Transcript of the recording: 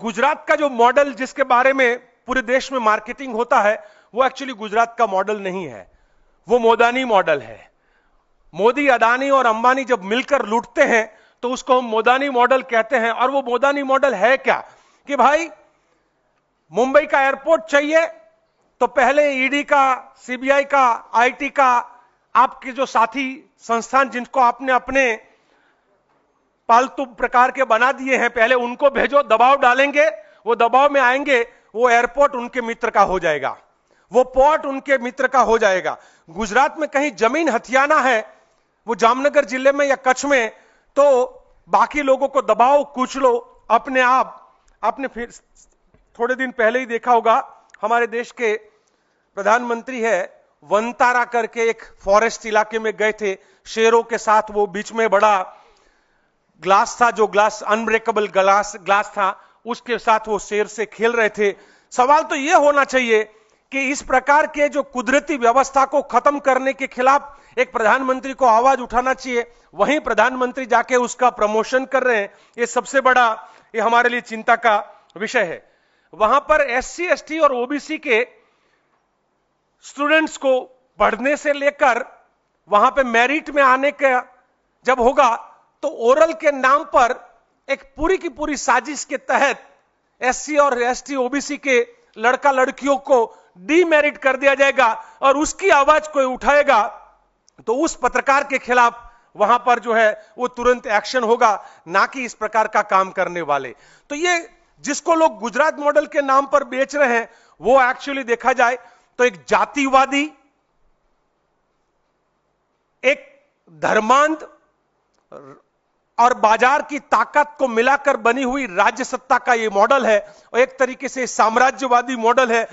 गुजरात का जो मॉडल जिसके बारे में पूरे देश में मार्केटिंग होता है वो एक्चुअली गुजरात का मॉडल नहीं है, वो मोदानी मॉडल है। मोदी, अदानी और अंबानी जब मिलकर लूटते हैं तो उसको हम मोदानी मॉडल कहते हैं। और वो मोदानी मॉडल है क्या कि भाई मुंबई का एयरपोर्ट चाहिए तो पहले ईडी का, सीबीआई का, आईटी का, आपके जो साथी संस्थान जिनको आपने अपने पालतू प्रकार के बना दिए हैं, पहले उनको भेजो, दबाव डालेंगे, वो दबाव में आएंगे, वो एयरपोर्ट उनके मित्र का हो जाएगा, वो पोर्ट उनके मित्र का हो जाएगा। गुजरात में कहीं जमीन हथियाना है, वो जामनगर जिले में या कच्छ में, तो बाकी लोगों को दबाओ, कुचलो अपने आप। आपने फिर थोड़े दिन पहले ही देखा होगा, हमारे देश के प्रधानमंत्री है वनतारा करके एक फॉरेस्ट इलाके में गए थे शेरों के साथ। वो बीच में बड़ा ग्लास था, जो ग्लास अनब्रेकेबल ग्लास था, उसके साथ वो शेर से खेल रहे थे। सवाल तो यह होना चाहिए कि इस प्रकार के जो कुदरती व्यवस्था को खत्म करने के खिलाफ एक प्रधानमंत्री को आवाज उठाना चाहिए, वहीं प्रधानमंत्री जाके उसका प्रमोशन कर रहे हैं। ये सबसे बड़ा, ये हमारे लिए चिंता का विषय है। वहां पर एससी, एसटी और ओबीसी के स्टूडेंट्स को पढ़ने से लेकर वहां पे मेरिट में आने का जब होगा तो ओरल के नाम पर एक पूरी की पूरी साजिश के तहत एससी और एसटी, ओबीसी के लड़का लड़कियों को डीमेरिट कर दिया जाएगा और उसकी आवाज कोई उठाएगा तो उस पत्रकार के खिलाफ वहां पर जो है वो तुरंत एक्शन होगा, ना कि इस प्रकार का काम करने वाले। तो ये जिसको लोग गुजरात मॉडल के नाम पर बेच रहे हैं वो एक्चुअली देखा जाए तो एक जातिवादी, एक धर्मांध और बाजार की ताकत को मिलाकर बनी हुई राज्य सत्ता का ये मॉडल है और एक तरीके से साम्राज्यवादी मॉडल है।